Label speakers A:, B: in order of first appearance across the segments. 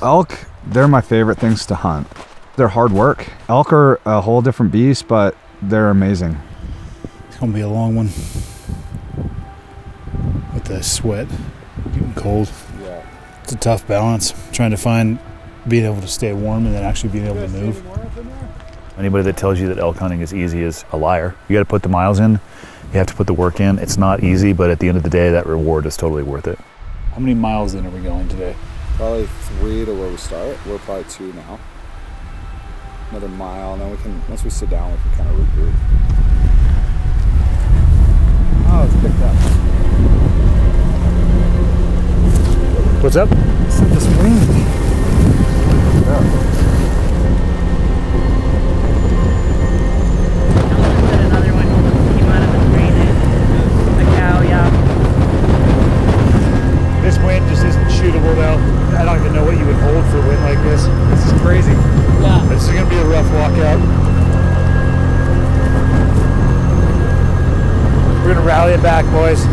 A: elk, they're my favorite things to hunt. They're hard work. Elk are a whole different beast, but they're amazing.
B: It's gonna be a long one. With the sweat, getting cold. Yeah. It's a tough balance, trying to find being able to stay warm and then actually being able to move.
C: Anybody that tells you that elk hunting is easy is a liar. You gotta put the miles in, you have to put the work in. It's not easy, but at the end of the day, that reward is totally worth it.
B: How many miles in are we going today?
D: Probably 3 to where we start. We're probably 2 now. Another mile, and then we can, once we sit down, we can kind of regroup. Oh, it's picked up.
C: What's up?
A: It's this wind. Yeah.
B: This wind just isn't shootable though. I don't even know what you would hold for a wind like this. This is crazy. Yeah. This is gonna be a rough walkout. We're gonna rally it back, boys.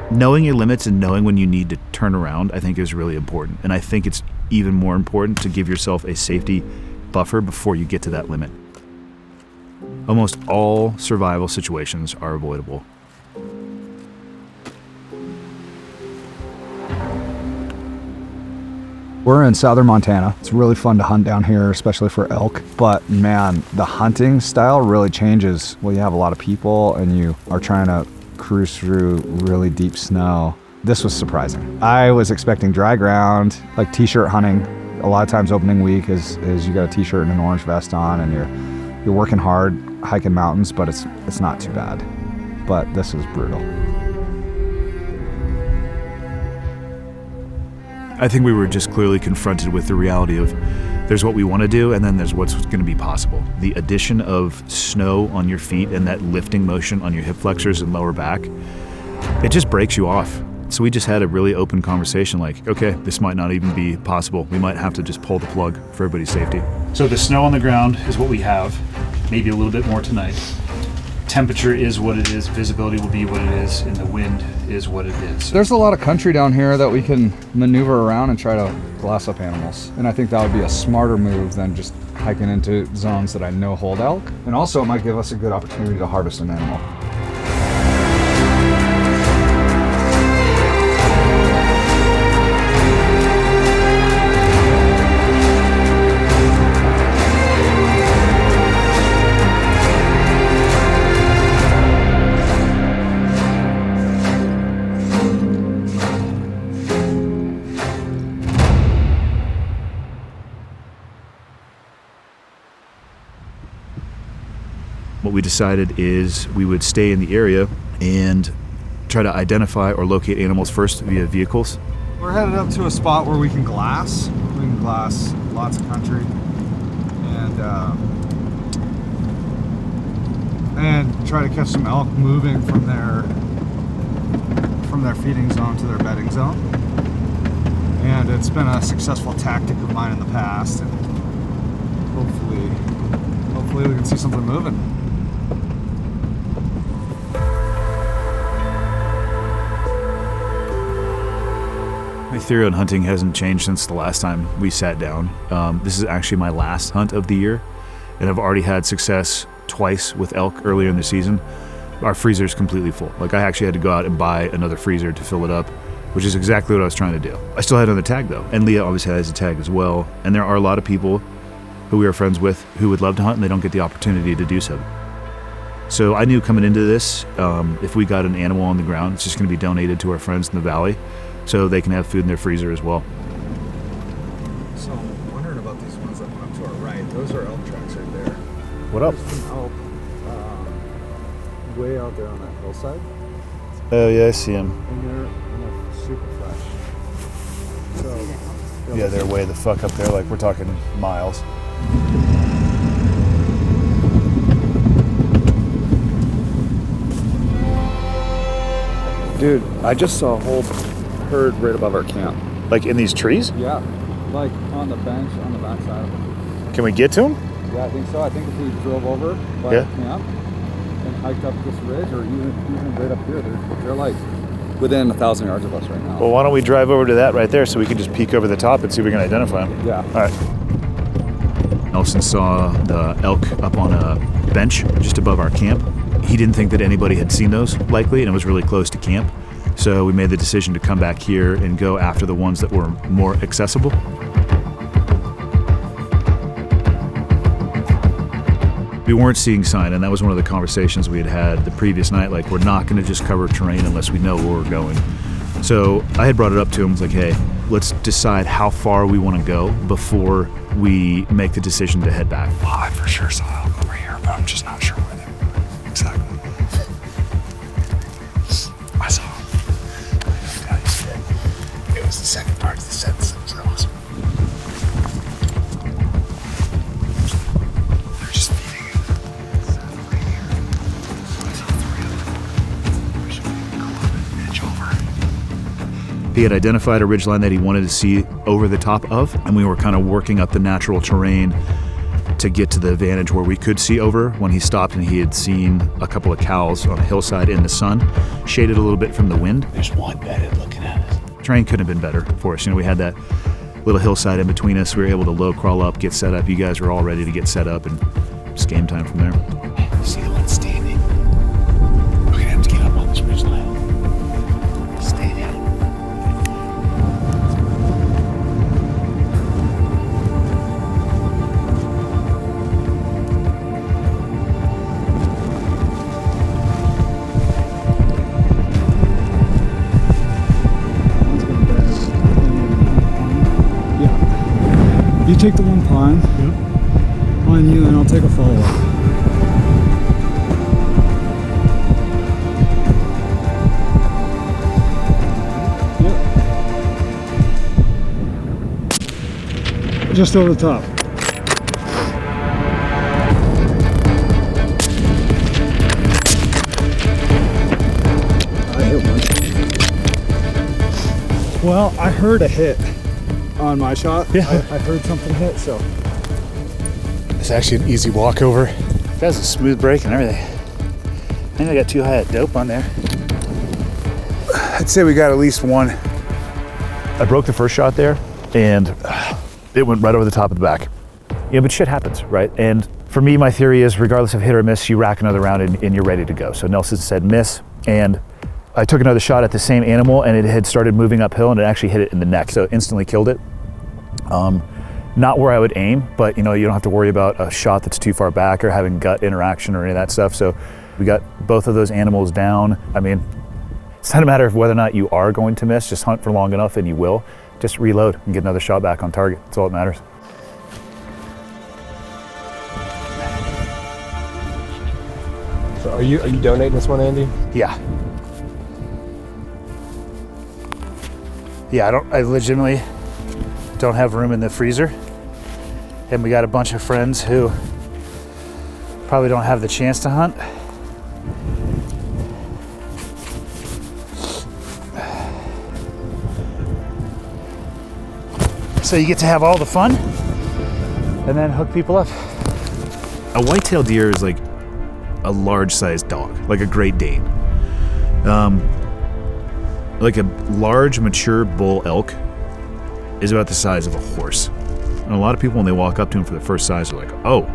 C: Knowing your limits and knowing when you need to turn around, I think is really important. And I think it's even more important to give yourself a safety buffer before you get to that limit. Almost all survival situations are avoidable.
A: We're in southern Montana. It's really fun to hunt down here, especially for elk. But man, the hunting style really changes when you have a lot of people and you are trying to cruise through really deep snow. This was surprising. I was expecting dry ground, like t-shirt hunting. A lot of times opening week is you got a t-shirt and an orange vest on and you're working hard, hiking mountains, but it's not too bad. But this is brutal.
C: I think we were just clearly confronted with the reality of there's what we want to do and then there's what's going to be possible. The addition of snow on your feet and that lifting motion on your hip flexors and lower back, it just breaks you off. So we just had a really open conversation like, okay, this might not even be possible. We might have to just pull the plug for everybody's safety. So the snow on the ground is what we have, maybe a little bit more tonight. Temperature is what it is, visibility will be what it is, and the wind is what it is.
A: There's a lot of country down here that we can maneuver around and try to glass up animals. And I think that would be a smarter move than just hiking into zones that I know hold elk. And also it might give us a good opportunity to harvest an animal.
C: What we decided is we would stay in the area and try to identify or locate animals first via vehicles.
A: We're headed up to a spot where we can glass. We can glass lots of country and try to catch some elk moving from their feeding zone to their bedding zone. And it's been a successful tactic of mine in the past, and hopefully we can see something moving.
C: My theory on hunting hasn't changed since the last time we sat down. This is actually my last hunt of the year, and I've already had success twice with elk earlier in the season. Our freezer's completely full. Like, I actually had to go out and buy another freezer to fill it up, which is exactly what I was trying to do. I still had another tag though, and Leah obviously has a tag as well. And there are a lot of people who we are friends with who would love to hunt and they don't get the opportunity to do so. So I knew coming into this, if we got an animal on the ground, it's just gonna be donated to our friends in the valley so they can have food in their freezer as well.
A: So I'm wondering about these ones that went up to our right. Those are elk tracks right there.
C: What up?
A: There's some elk way out there on that hillside.
C: Oh yeah, I see them.
A: And they're super fresh. So
C: Yeah, they're way the fuck up there. Like we're talking miles.
D: Dude, I just saw a whole herd right above our camp.
C: Like in these trees?
D: Yeah, like on the bench on the backside of them.
C: Can we get to them?
D: Yeah, I think so. I think if we drove over by
C: Yeah.
D: the camp and hiked up this ridge, or even right up here, they're like within 1,000 yards of us right now.
C: Well, why don't we drive over to that right there so we can just peek over the top and see if we can identify them?
D: Yeah.
C: All right. Nelson saw the elk up on a bench just above our camp. He didn't think that anybody had seen those, likely, and it was really close to camp. So we made the decision to come back here and go after the ones that were more accessible. We weren't seeing sign, and that was one of the conversations we had the previous night. Like, we're not going to just cover terrain unless we know where we're going. So I had brought it up to him, like, hey, let's decide how far we want to go before we make the decision to head back.
A: Well, I for sure saw elk over here, but I'm just not sure where they were exactly. I saw them. It was the second part of the sentence that was awesome. They're just feeding it. Over here. I saw 3 of them. There's a little bit inch over.
C: He had identified a ridgeline that he wanted to see over the top of, and we were kind of working up the natural terrain to get to the vantage where we could see over when he stopped, and he had seen a couple of cows on a hillside in the sun, shaded a little bit from the wind.
A: There's one bedded looking at us.
C: Terrain couldn't have been better for us. You know, we had that little hillside in between us. We were able to low crawl up, get set up. You guys were all ready to get set up, and it's game time from there.
A: See the one standing? We're gonna have to get up on this ridge line. Stay down. Yeah. You take the one pine on you, and I'll take a follow-up. Just over the top. I hit one. Well, I heard a hit on my shot.
B: Yeah.
A: I heard something hit, so.
B: It's actually an easy walk over.
C: That's a smooth break and everything. I think I got too high a dope on there.
A: I'd say we got at least one.
C: I broke the first shot there, and it went right over the top of the back. Yeah, but shit happens, right? And for me, my theory is regardless of hit or miss, you rack another round and you're ready to go. So Nelson said miss, and I took another shot at the same animal, and it had started moving uphill, and it actually hit it in the neck, so instantly killed it. Not where I would aim, but you know, you don't have to worry about a shot that's too far back or having gut interaction or any of that stuff. So we got both of those animals down. I mean, it's not a matter of whether or not you are going to miss, just hunt for long enough and you will. Just reload and get another shot back on target. That's all that matters.
E: So are you donating this one, Andy?
C: Yeah. Yeah, I legitimately don't have room in the freezer. And we got a bunch of friends who probably don't have the chance to hunt. So you get to have all the fun and then hook people up. A whitetail deer is like a large-sized dog, like a Great Dane. Like a large, mature bull elk is about the size of a horse. And a lot of people, when they walk up to him for the first size, are like, oh,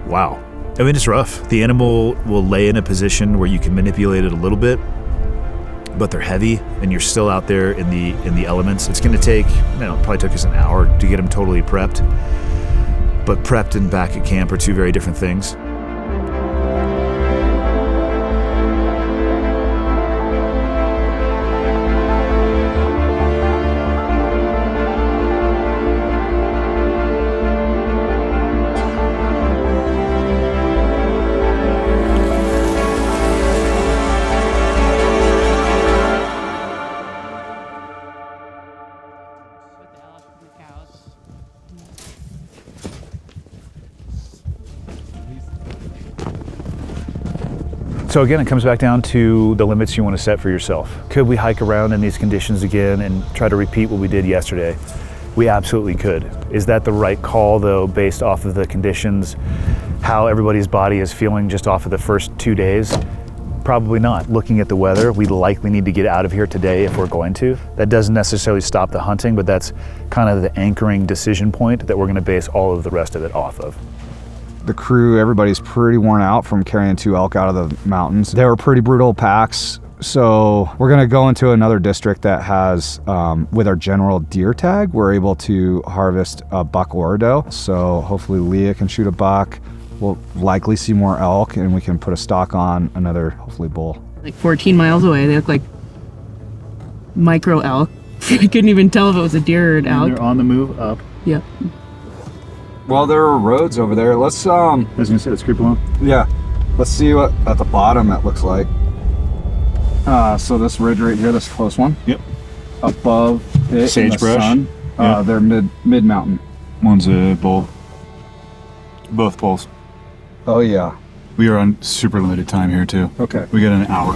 C: wow. I mean, it's rough. The animal will lay in a position where you can manipulate it a little bit, but they're heavy, and you're still out there in the elements. It's going to take, it probably took us an hour to get them totally prepped. But prepped and back at camp are two very different things. So again, it comes back down to the limits you want to set for yourself. Could we hike around in these conditions again and try to repeat what we did yesterday? We absolutely could. Is that the right call though, based off of the conditions, how everybody's body is feeling just off of the first 2 days? Probably not. Looking at the weather, we likely need to get out of here today if we're going to. That doesn't necessarily stop the hunting, but that's kind of the anchoring decision point that we're going to base all of the rest of it off of.
A: The crew, everybody's pretty worn out from carrying 2 elk out of the mountains. They were pretty brutal packs. So we're gonna go into another district that has, with our general deer tag, we're able to harvest a buck or a doe. So hopefully Leah can shoot a buck. We'll likely see more elk and we can put a stock on another, hopefully bull.
F: Like 14 miles away, they look like micro elk. I couldn't even tell if it was a deer or an elk.
C: They're on the move up.
F: Yep.
A: Well, there are roads over there. Let's,
C: I was gonna say, let's creep along.
A: yeah, let's see what at the bottom it looks like. So this ridge right here, this close one.
C: Yep.
A: Above it in the
C: Sagebrush.
A: sun,
C: Yeah.
A: they're mid mountain.
C: One's a bull. Both bulls.
A: Oh yeah.
C: We are on super limited time here too.
A: Okay.
C: We got an hour.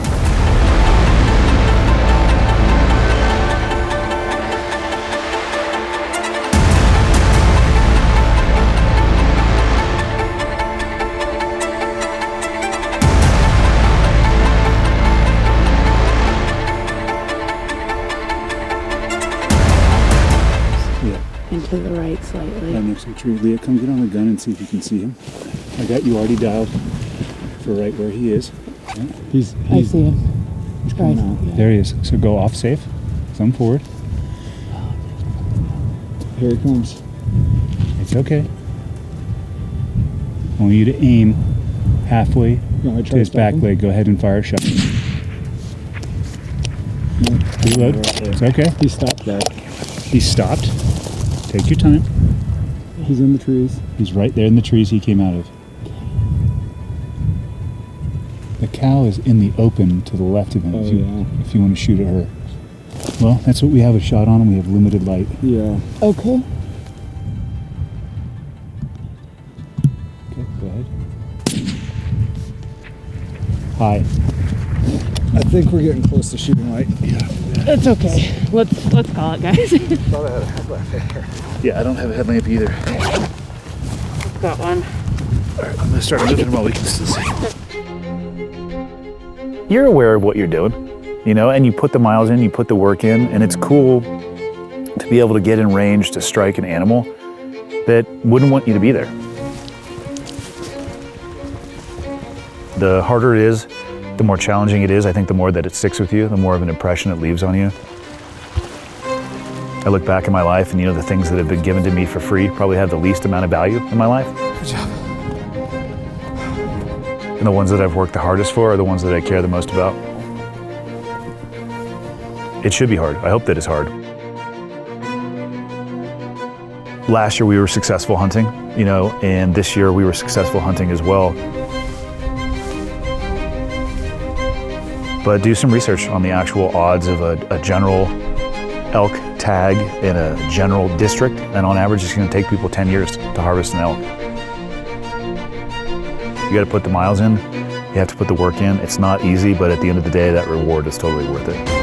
F: Into the right slightly.
B: Right next to the tree. Leah, come get on the gun and see if you can see him. I got you already dialed for right where he is. Yeah.
F: I see him.
B: He's coming out.
F: Yeah.
B: There he is. So go off safe. Thumb forward. Here he comes. It's okay. I want you to aim halfway to his back leg. Go ahead and fire a shot. Reload. It's okay.
E: He stopped there.
B: He stopped. Take your time.
E: He's in the trees.
B: He's right there in the trees he came out of. The cow is in the open to the left of him
E: Oh,
B: if you want to shoot at her. Well, that's what we have a shot on, and we have limited light.
E: Yeah.
F: Okay.
B: Okay, go ahead. Hi.
E: I think we're getting close to shooting light.
F: It's okay. Let's call it, guys.
C: Yeah, I don't have a headlamp either.
F: Got one.
C: All right, I'm gonna start moving while we can still see. You're aware of what you're doing, you know, and you put the miles in, you put the work in, and it's cool to be able to get in range to strike an animal that wouldn't want you to be there. The harder it is, the more challenging it is. I think the more that it sticks with you, the more of an impression it leaves on you. I look back in my life and, you know, the things that have been given to me for free probably have the least amount of value in my life.
A: Good job.
C: And the ones that I've worked the hardest for are the ones that I care the most about. It should be hard. I hope that it's hard. Last year we were successful hunting, you know, and this year we were successful hunting as well. But do some research on the actual odds of a general elk tag in a general district, and on average it's going to take people 10 years to harvest an elk. You got to put the miles in, you have to put the work in. It's not easy, but at the end of the day, that reward is totally worth it.